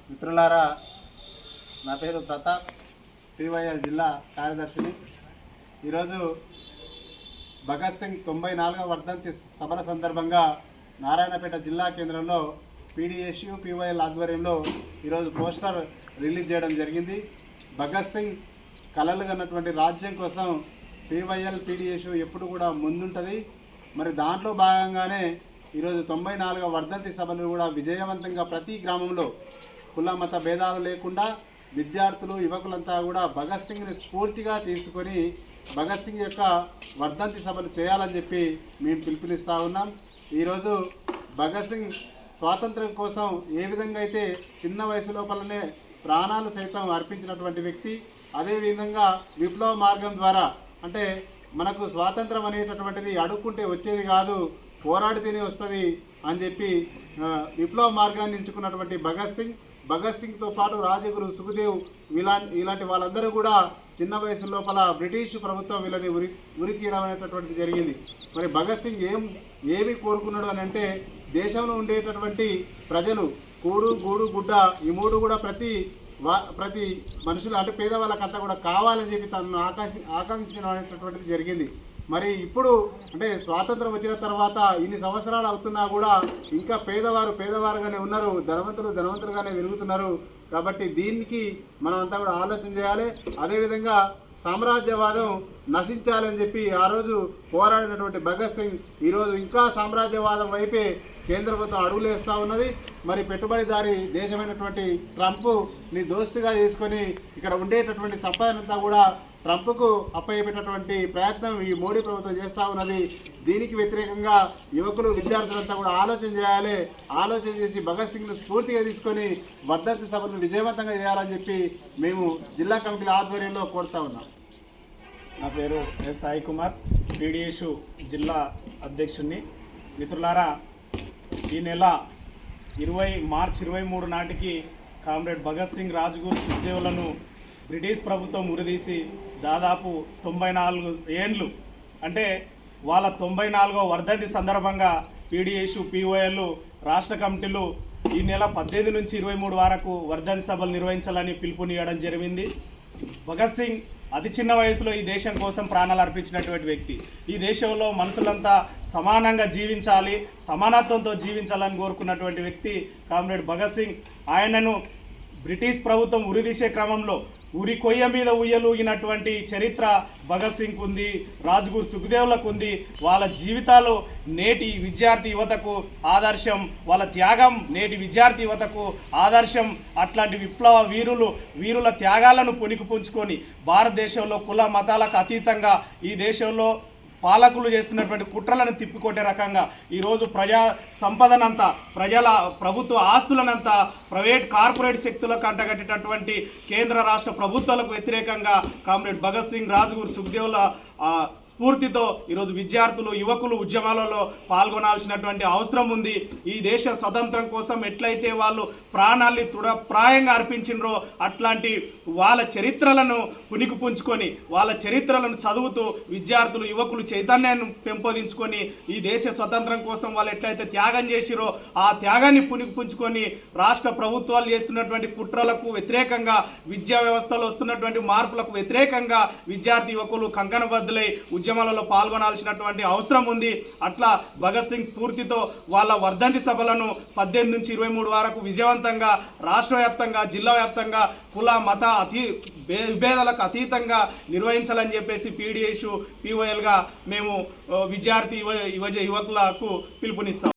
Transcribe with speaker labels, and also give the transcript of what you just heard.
Speaker 1: మిత్రులారా, నా పేరు ప్రతాప్, పీవైఎల్ జిల్లా కార్యదర్శిని. ఈరోజు భగత్ సింగ్ 94వ వర్ధంతి సభల సందర్భంగా నారాయణపేట జిల్లా కేంద్రంలో పీడీఎస్యు పీవైఎల్ ఆధ్వర్యంలో ఈరోజు పోస్టర్ రిలీజ్ చేయడం జరిగింది. భగత్ సింగ్ కలలు కన్నటువంటి రాజ్యం కోసం పీవైఎల్ పీడీఎస్యు ఎప్పుడు కూడా ముందుంటుంది. మరి దాంట్లో భాగంగానే ఈరోజు 94వ వర్ధంతి సభలు కూడా విజయవంతంగా ప్రతి గ్రామంలో కుల మత భేదాలు లేకుండా విద్యార్థులు యువకులంతా కూడా భగత్ సింగ్ని స్ఫూర్తిగా తీసుకొని భగత్ సింగ్ యొక్క వర్ధంతి సభలు చేయాలని చెప్పి మేము పిలుపునిస్తూ ఉన్నాం. ఈరోజు భగత్ సింగ్ స్వాతంత్రం కోసం ఏ విధంగా అయితే చిన్న వయసు లోపలనే ప్రాణాలు సైతం అర్పించినటువంటి వ్యక్తి, అదేవిధంగా విప్లవ మార్గం ద్వారా అంటే మనకు స్వాతంత్రం అనేటటువంటిది అడుక్కుంటే వచ్చేది కాదు, పోరాడితేనే వస్తుంది అని చెప్పి విప్లవ మార్గాన్ని ఎంచుకున్నటువంటి భగత్ సింగ్తో పాటు రాజగురు సుఖదేవ్ ఇలాంటి వాళ్ళందరూ కూడా చిన్న వయసు లోపల బ్రిటిష్ ప్రభుత్వం వీళ్ళని ఉరి తీయడం అనేటటువంటిది జరిగింది. మరి భగత్ సింగ్ ఏమి కోరుకున్నాడు అని అంటే, దేశంలో ఉండేటటువంటి ప్రజలు కూడు గూడు గుడ్డ ఈ మూడు కూడా ప్రతి మనుషులు అంటే పేదవాళ్ళకంతా కూడా కావాలని చెప్పి తను ఆకాంక్షించడం అనేటటువంటిది జరిగింది. మరి ఇప్పుడు అంటే స్వాతంత్రం వచ్చిన తర్వాత ఇన్ని సంవత్సరాలు అవుతున్నా కూడా ఇంకా పేదవారుగానే ఉన్నారు, ధనవంతులుగానే వెలుగుతున్నారు. కాబట్టి దీనికి మనమంతా కూడా ఆలోచన చేయాలి. అదేవిధంగా సామ్రాజ్యవాదం నశించాలని చెప్పి ఆ రోజు పోరాడినటువంటి భగత్ సింగ్ ఈరోజు ఇంకా సామ్రాజ్యవాదం వైపే కేంద్ర ప్రభుత్వం అడుగులు వేస్తూ ఉన్నది. మరి పెట్టుబడిదారి దేశమైనటువంటి ట్రంప్ని దోస్తుగా చేసుకొని ఇక్కడ ఉండేటటువంటి సంపదనంతా కూడా ట్రంప్కు అప్పయ్యపెట్టినటువంటి ప్రయత్నం ఈ మోడీ ప్రభుత్వం చేస్తూ ఉన్నది. దీనికి వ్యతిరేకంగా యువకులు విద్యార్థులంతా కూడా ఆలోచన చేయాలి. ఆలోచన చేసి భగత్ సింగ్ను స్ఫూర్తిగా తీసుకొని వర్ధంతి సభలను విజయవంతంగా చేయాలని చెప్పి మేము జిల్లా కమిటీల ఆధ్వర్యంలో కోరుతా ఉన్నాం.
Speaker 2: నా పేరు ఎస్ సాయి కుమార్, పీడీఎస్ జిల్లా అధ్యక్షుడిని. మిత్రులారా, ఈ నెల మార్చి 23 నాటికి కామ్రేడ్ భగత్ సింగ్, రాజ్గురు సుఖ్దేవ్లను బ్రిటిష్ ప్రభుత్వం ఉరిదీసి దాదాపు 94 ఏండ్లు అంటే వాళ్ళ 94వ వర్ధంతి సందర్భంగా పీడీఎస్ పీఓఎల్ రాష్ట్ర కమిటీలు ఈ నెల 18 నుంచి 23 వరకు వర్ధంతి సభలు నిర్వహించాలని పిలుపునివ్వడం జరిగింది. భగత్ సింగ్ అతి చిన్న వయసులో ఈ దేశం కోసం ప్రాణాలు అర్పించినటువంటి వ్యక్తి. ఈ దేశంలో మనుషులంతా సమానంగా జీవించాలి, సమానత్వంతో జీవించాలని కోరుకున్నటువంటి వ్యక్తి కామ్రేడ్ భగత్ సింగ్. ఆయనను బ్రిటిష్ ప్రభుత్వం ఉరిదీసే క్రమంలో ఉరి కొయ్య మీద ఉయ్యలూగినటువంటి చరిత్ర భగత్ సింగ్ ఉంది, రాజ్గురు సుఖ్దేవ్లకు ఉంది. వాళ్ళ జీవితాలు నేటి విద్యార్థి యువతకు ఆదర్శం, వాళ్ళ త్యాగం నేటి విద్యార్థి యువతకు ఆదర్శం. అట్లాంటి విప్లవ వీరుల త్యాగాలను పుణికిపుంచుకొని భారతదేశంలో కుల మతాలకు అతీతంగా ఈ దేశంలో పాలకులు చేస్తున్నటువంటి కుట్రలను తిప్పికొట్టే రకంగా ఈరోజు ప్రజా సంపదనంతా, ప్రభుత్వ ఆస్తులనంతా కార్పొరేట్ శక్తులకు అంటగట్టేటటువంటి కేంద్ర రాష్ట్ర ప్రభుత్వాలకు వ్యతిరేకంగా కామ్రేడ్ భగత్ సింగ్, రాజ్గురు సుఖ్దేవ్ల స్ఫూర్తితో ఈరోజు విద్యార్థులు యువకులు ఉద్యమాలలో పాల్గొనాల్సినటువంటి అవసరం ఉంది. ఈ దేశ స్వతంత్రం కోసం ఎట్లయితే వాళ్ళు ప్రాణాల్ని తృఢప్రాయంగా అర్పించినరో అట్లాంటి వాళ్ళ చరిత్రలను పుణికిపుంచుకొని వాళ్ళ చరిత్రలను చదువుతూ విద్యార్థులు యువకులు చైతన్యాన్ని పెంపొందించుకొని ఈ దేశ స్వతంత్రం కోసం వాళ్ళు ఎట్లయితే త్యాగం చేసిరో ఆ త్యాగాన్ని పుణికిపుంచుకొని రాష్ట్ర ప్రభుత్వాలు చేస్తున్నటువంటి కుట్రలకు వ్యతిరేకంగా, విద్యా వ్యవస్థలో వస్తున్నటువంటి మార్పులకు వ్యతిరేకంగా విద్యార్థి యువకులు కంకణబద్ధులై ఉద్యమాలలో పాల్గొనాల్సినటువంటి అవసరం ఉంది. అట్లా భగత్ సింగ్ స్ఫూర్తితో వాళ్ళ వర్ధంతి సభలను 18 నుంచి 23 వరకు విజయవంతంగా రాష్ట్ర వ్యాప్తంగా, జిల్లా వ్యాప్తంగా కుల మత విభేదాలకు అతీతంగా నిర్వహించాలని చెప్పేసి పీడీఎస్ పీఓఎల్గా మేము విద్యార్థి యువకులకు పిలుపునిస్తాం.